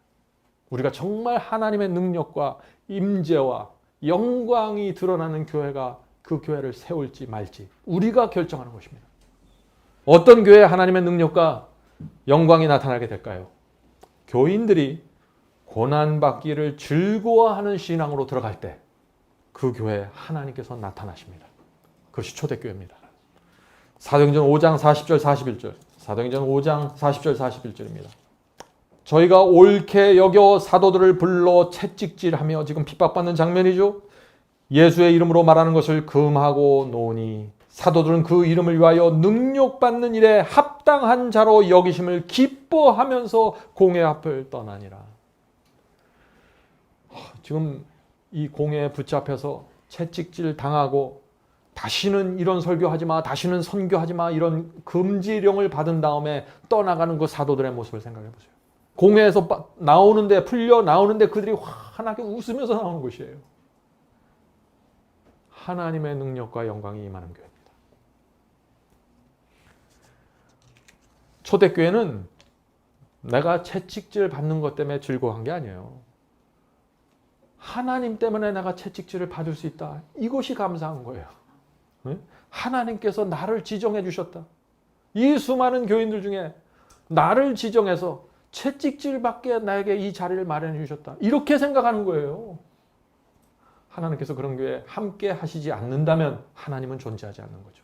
우리가 정말 하나님의 능력과 임재와 영광이 드러나는 교회가 그 교회를 세울지 말지 우리가 결정하는 것입니다. 어떤 교회에 하나님의 능력과 영광이 나타나게 될까요? 교인들이 고난받기를 즐거워하는 신앙으로 들어갈 때 그 교회에 하나님께서 나타나십니다. 그것이 초대교회입니다. 사도행전 5장 40절 41절. 사도행전 5장 40절 41절입니다. 저희가 옳게 여겨 사도들을 불러 채찍질하며 지금 핍박받는 장면이죠. 예수의 이름으로 말하는 것을 금하고 노니 사도들은 그 이름을 위하여 능력받는 일에 합당한 자로 여기심을 기뻐하면서 공회 앞을 떠나니라. 지금 이 공회에 붙잡혀서 채찍질 당하고 다시는 이런 설교하지 마, 다시는 선교하지 마 이런 금지령을 받은 다음에 떠나가는 그 사도들의 모습을 생각해 보세요. 공회에서 나오는데 풀려 나오는데 그들이 환하게 웃으면서 나오는 것이에요. 하나님의 능력과 영광이 임하는 교회입니다. 초대교회는 내가 채찍질 받는 것 때문에 즐거워한 게 아니에요. 하나님 때문에 내가 채찍질을 받을 수 있다. 이것이 감사한 거예요. 하나님께서 나를 지정해 주셨다. 이 수많은 교인들 중에 나를 지정해서 채찍질 받게 나에게 이 자리를 마련해 주셨다. 이렇게 생각하는 거예요. 하나님께서 그런 교회에 함께 하시지 않는다면 하나님은 존재하지 않는 거죠.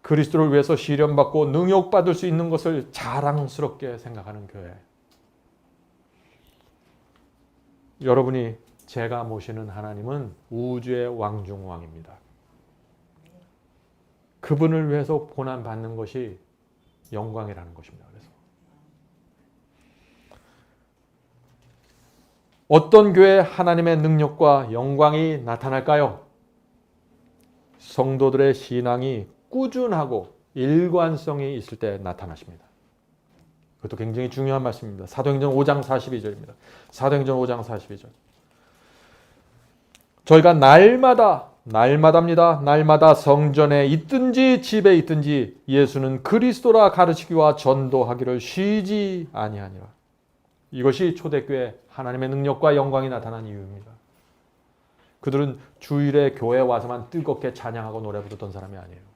그리스도를 위해서 시련받고 능욕받을 수 있는 것을 자랑스럽게 생각하는 교회. 여러분이 제가 모시는 하나님은 우주의 왕중왕입니다. 그분을 위해서 고난받는 것이 영광이라는 것입니다. 그래서 어떤 교회에 하나님의 능력과 영광이 나타날까요? 성도들의 신앙이 꾸준하고 일관성이 있을 때 나타나십니다. 그것도 굉장히 중요한 말씀입니다. 사도행전 5장 42절입니다. 사도행전 5장 42절. 저희가 날마다 성전에 있든지 집에 있든지 예수는 그리스도라 가르치기와 전도하기를 쉬지 아니하니라. 이것이 초대교회 하나님의 능력과 영광이 나타난 이유입니다. 그들은 주일에 교회에 와서만 뜨겁게 찬양하고 노래 부르던 사람이 아니에요.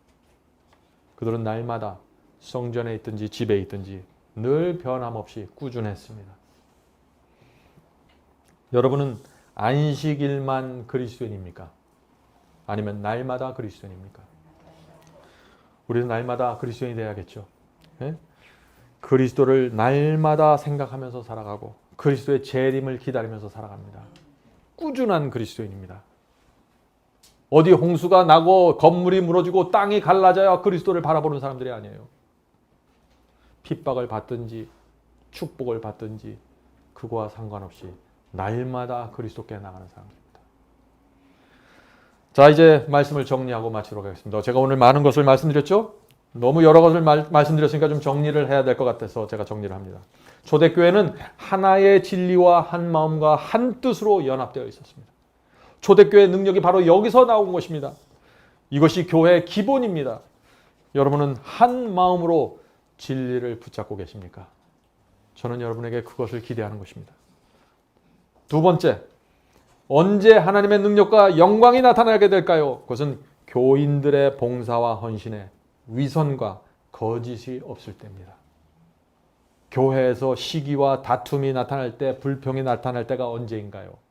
그들은 날마다 성전에 있든지 집에 있든지 늘 변함없이 꾸준했습니다. 여러분은 안식일만 그리스도인입니까? 아니면 날마다 그리스도인입니까? 우리는 날마다 그리스도인이 돼야겠죠. 예? 그리스도를 날마다 생각하면서 살아가고 그리스도의 재림을 기다리면서 살아갑니다. 꾸준한 그리스도인입니다. 어디 홍수가 나고 건물이 무너지고 땅이 갈라져야 그리스도를 바라보는 사람들이 아니에요. 핍박을 받든지 축복을 받든지 그거와 상관없이 날마다 그리스도께 나가는 사람입니다. 자, 이제 말씀을 정리하고 마치도록 하겠습니다. 제가 오늘 많은 것을 말씀드렸죠? 너무 여러 것을 말씀드렸으니까 좀 정리를 해야 될 것 같아서 제가 정리를 합니다. 초대교회는 하나의 진리와 한 마음과 한 뜻으로 연합되어 있었습니다. 초대교회의 능력이 바로 여기서 나온 것입니다. 이것이 교회의 기본입니다. 여러분은 한 마음으로 진리를 붙잡고 계십니까? 저는 여러분에게 그것을 기대하는 것입니다. 두 번째, 언제 하나님의 능력과 영광이 나타나게 될까요? 그것은 교인들의 봉사와 헌신에 위선과 거짓이 없을 때입니다. 교회에서 시기와 다툼이 나타날 때, 불평이 나타날 때가 언제인가요?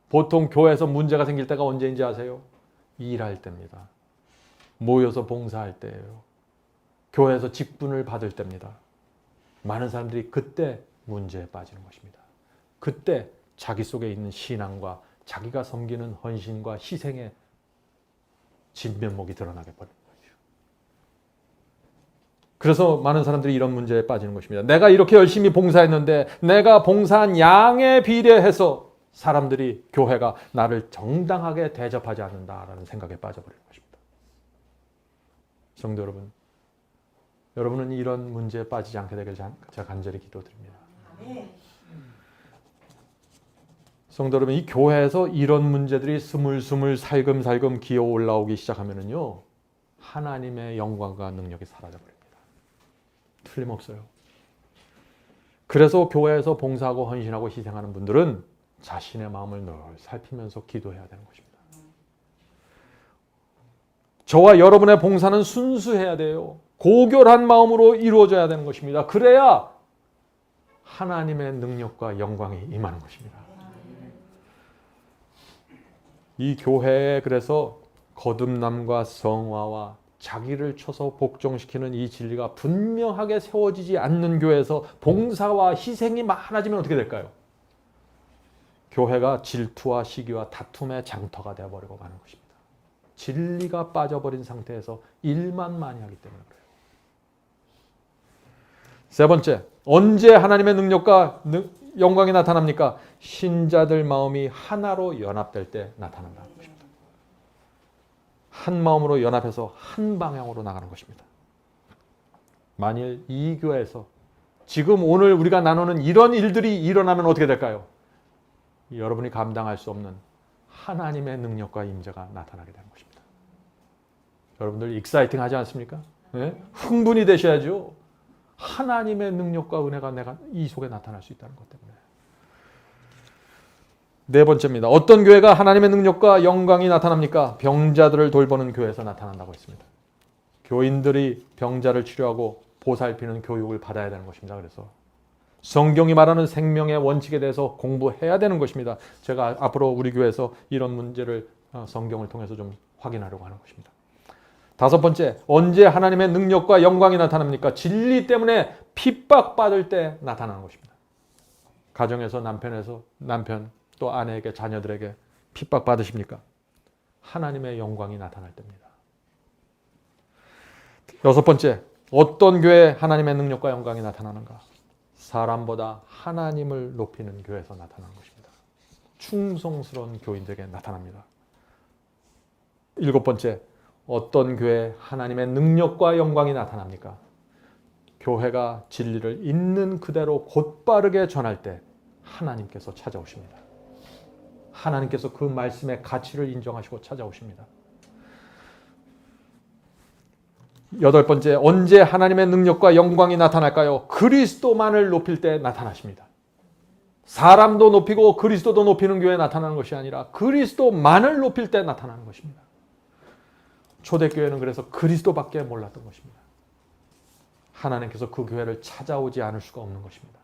보통 교회에서 문제가 생길 때가 언제인지 아세요? 일할 때입니다. 모여서 봉사할 때예요. 교회에서 직분을 받을 때입니다. 많은 사람들이 그때 문제에 빠지는 것입니다. 그때 자기 속에 있는 신앙과 자기가 섬기는 헌신과 희생의 진면목이 드러나게 버립니다. 그래서 많은 사람들이 이런 문제에 빠지는 것입니다. 내가 이렇게 열심히 봉사했는데 내가 봉사한 양에 비례해서 사람들이, 교회가 나를 정당하게 대접하지 않는다라는 생각에 빠져버리는 것입니다. 성도 여러분, 여러분은 이런 문제에 빠지지 않게 되길 제가 간절히 기도드립니다. 성도 여러분, 이 교회에서 이런 문제들이 스물스물 살금살금 기어 올라오기 시작하면은요, 하나님의 영광과 능력이 사라져버립니다. 틀림없어요. 그래서 교회에서 봉사하고 헌신하고 희생하는 분들은 자신의 마음을 늘 살피면서 기도해야 되는 것입니다. 저와 여러분의 봉사는 순수해야 돼요. 고결한 마음으로 이루어져야 되는 것입니다. 그래야 하나님의 능력과 영광이 임하는 것입니다. 이 교회에 그래서 거듭남과 성화와 자기를 쳐서 복종시키는 이 진리가 분명하게 세워지지 않는 교회에서 봉사와 희생이 많아지면 어떻게 될까요? 교회가 질투와 시기와 다툼의 장터가 되어버리고 가는 것입니다. 진리가 빠져버린 상태에서 일만 많이 하기 때문에 그래요. 세 번째, 언제 하나님의 능력과 영광이 나타납니까? 신자들 마음이 하나로 연합될 때 나타난다는 것입니다. 한 마음으로 연합해서 한 방향으로 나가는 것입니다. 만일 이 교회에서 지금 오늘 우리가 나누는 이런 일들이 일어나면 어떻게 될까요? 여러분이 감당할 수 없는 하나님의 능력과 임재가 나타나게 되는 것입니다. 여러분들 익사이팅 하지 않습니까? 예? 흥분이 되셔야죠. 하나님의 능력과 은혜가 내가 이 속에 나타날 수 있다는 것 때문에. 네 번째입니다. 어떤 교회가 하나님의 능력과 영광이 나타납니까? 병자들을 돌보는 교회에서 나타난다고 했습니다. 교인들이 병자를 치료하고 보살피는 교육을 받아야 되는 것입니다. 그래서 성경이 말하는 생명의 원칙에 대해서 공부해야 되는 것입니다. 제가 앞으로 우리 교회에서 이런 문제를 성경을 통해서 좀 확인하려고 하는 것입니다. 다섯 번째, 언제 하나님의 능력과 영광이 나타납니까? 진리 때문에 핍박받을 때 나타나는 것입니다. 가정에서 남편 또 아내에게 자녀들에게 핍박받으십니까? 하나님의 영광이 나타날 때입니다. 여섯 번째, 어떤 교회에 하나님의 능력과 영광이 나타나는가? 사람보다 하나님을 높이는 교회에서 나타나는 것입니다. 충성스러운 교인들에게 나타납니다. 일곱 번째, 어떤 교회에 하나님의 능력과 영광이 나타납니까? 교회가 진리를 있는 그대로 곧바르게 전할 때 하나님께서 찾아오십니다. 하나님께서 그 말씀의 가치를 인정하시고 찾아오십니다. 여덟 번째, 언제 하나님의 능력과 영광이 나타날까요? 그리스도만을 높일 때 나타나십니다. 사람도 높이고 그리스도도 높이는 교회에 나타나는 것이 아니라 그리스도만을 높일 때 나타나는 것입니다. 초대교회는 그래서 그리스도밖에 몰랐던 것입니다. 하나님께서 그 교회를 찾아오지 않을 수가 없는 것입니다.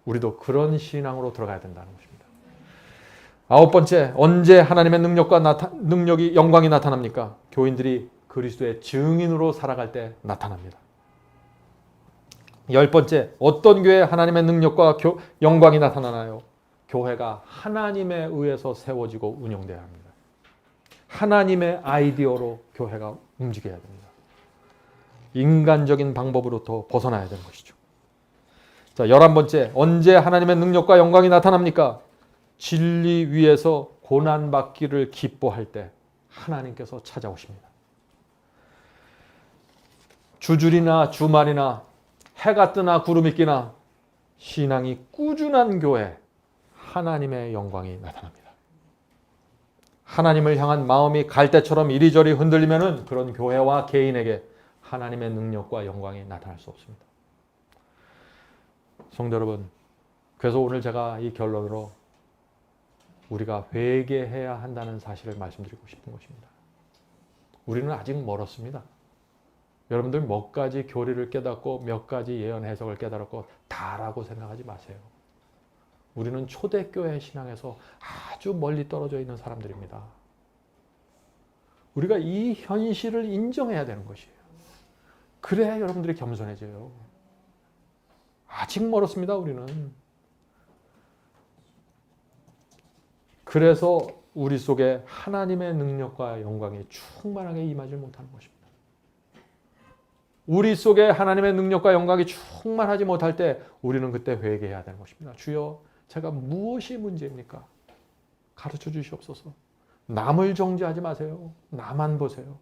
우리도 그런 신앙으로 들어가야 된다는 것입니다. 아홉 번째, 언제 하나님의 능력이 영광이 나타납니까? 교인들이 그리스도의 증인으로 살아갈 때 나타납니다. 열 번째, 어떤 교회에 하나님의 능력과 영광이 나타나나요? 교회가 하나님에 의해서 세워지고 운영돼야 합니다. 하나님의 아이디어로 교회가 움직여야 됩니다. 인간적인 방법으로부터 벗어나야 되는 것이죠. 자, 11번째, 언제 하나님의 능력과 영광이 나타납니까? 진리 위에서 고난받기를 기뻐할 때 하나님께서 찾아오십니다. 주줄이나 주말이나 해가 뜨나 구름이 끼나 신앙이 꾸준한 교회, 하나님의 영광이 나타납니다. 하나님을 향한 마음이 갈대처럼 이리저리 흔들리면은 그런 교회와 개인에게 하나님의 능력과 영광이 나타날 수 없습니다. 성도 여러분, 그래서 오늘 제가 이 결론으로 우리가 회개해야 한다는 사실을 말씀드리고 싶은 것입니다. 우리는 아직 멀었습니다. 여러분들 몇 가지 교리를 깨닫고 몇 가지 예언 해석을 깨달았고 다라고 생각하지 마세요. 우리는 초대교회 신앙에서 아주 멀리 떨어져 있는 사람들입니다. 우리가 이 현실을 인정해야 되는 것이에요. 그래야 여러분들이 겸손해져요. 아직 멀었습니다, 우리는. 그래서 우리 속에 하나님의 능력과 영광이 충만하게 임하지 못하는 것입니다. 우리 속에 하나님의 능력과 영광이 충만하지 못할 때 우리는 그때 회개해야 되는 것입니다. 주여, 제가 무엇이 문제입니까? 가르쳐 주시옵소서. 남을 정죄하지 마세요. 나만 보세요.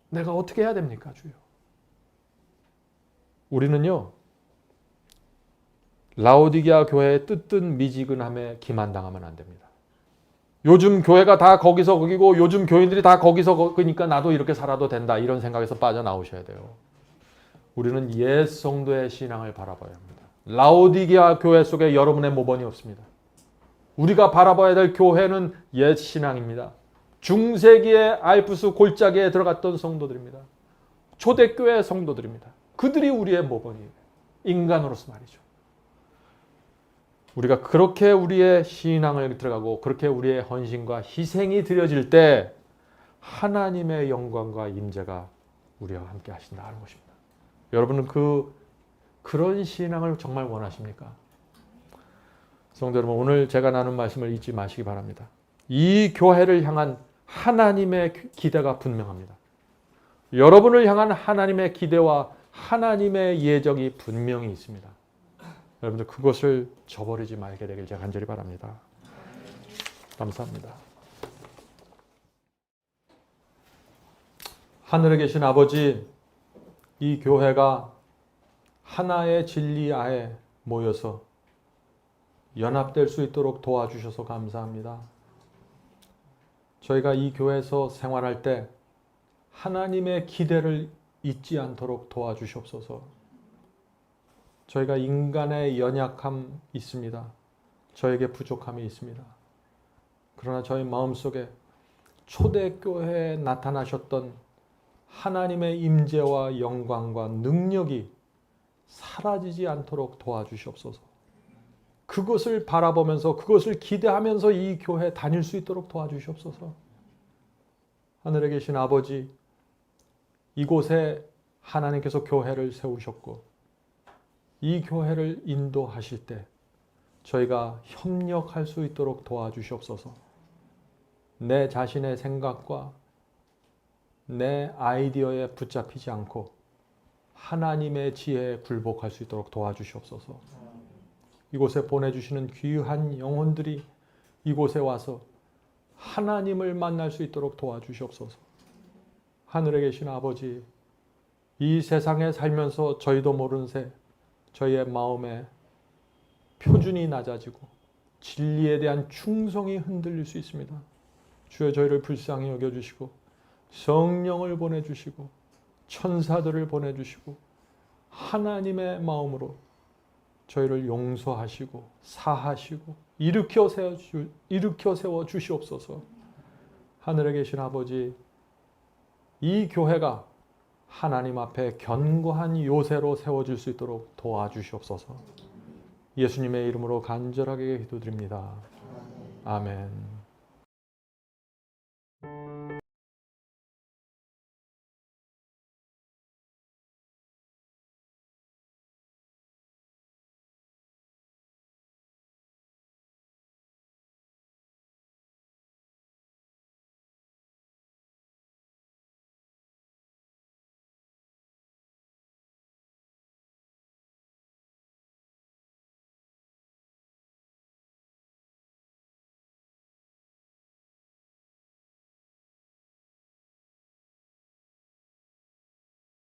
내가 어떻게 해야 됩니까, 주여? 우리는요, 라오디게아 교회의 뜨뜻 미지근함에 기만당하면 안 됩니다. 요즘 교회가 다 거기서 거기고 요즘 교인들이 다 거기서 거기니까 나도 이렇게 살아도 된다, 이런 생각에서 빠져나오셔야 돼요. 우리는 옛 성도의 신앙을 바라봐야 합니다. 라오디게아 교회 속에 여러분의 모범이 없습니다. 우리가 바라봐야 될 교회는 옛 신앙입니다. 중세기의 알프스 골짜기에 들어갔던 성도들입니다. 초대교회 성도들입니다. 그들이 우리의 모범이에요. 인간으로서 말이죠. 우리가 그렇게 우리의 신앙을 들어가고 그렇게 우리의 헌신과 희생이 드려질 때 하나님의 영광과 임재가 우리와 함께 하신다 하는 것입니다. 여러분은 그런 신앙을 정말 원하십니까? 성도 여러분, 오늘 제가 나눈 말씀을 잊지 마시기 바랍니다. 이 교회를 향한 하나님의 기대가 분명합니다. 여러분을 향한 하나님의 기대와 하나님의 예정이 분명히 있습니다. 여러분들 그것을 저버리지 말게 되길 제가 간절히 바랍니다. 감사합니다. 하늘에 계신 아버지, 이 교회가 하나의 진리 아래 모여서 연합될 수 있도록 도와주셔서 감사합니다. 저희가 이 교회에서 생활할 때 하나님의 기대를 잊지 않도록 도와주시옵소서. 저희가 인간의 연약함이 있습니다. 저에게 부족함이 있습니다. 그러나 저희 마음속에 초대교회에 나타나셨던 하나님의 임재와 영광과 능력이 사라지지 않도록 도와주시옵소서. 그것을 바라보면서 그것을 기대하면서 이 교회 다닐 수 있도록 도와주시옵소서. 하늘에 계신 아버지, 이곳에 하나님께서 교회를 세우셨고 이 교회를 인도하실 때 저희가 협력할 수 있도록 도와주시옵소서. 내 자신의 생각과 내 아이디어에 붙잡히지 않고 하나님의 지혜에 굴복할 수 있도록 도와주시옵소서. 이곳에 보내주시는 귀한 영혼들이 이곳에 와서 하나님을 만날 수 있도록 도와주시옵소서. 하늘에 계신 아버지, 이 세상에 살면서 저희도 모르는 새 저희의 마음에 표준이 낮아지고 진리에 대한 충성이 흔들릴 수 있습니다. 주여 저희를 불쌍히 여겨주시고 성령을 보내주시고 천사들을 보내주시고 하나님의 마음으로 저희를 용서하시고 사하시고 일으켜 세워 주시옵소서. 하늘에 계신 아버지, 이 교회가 하나님 앞에 견고한 요새로 세워질 수 있도록 도와주시옵소서. 예수님의 이름으로 간절하게 기도드립니다. 아멘.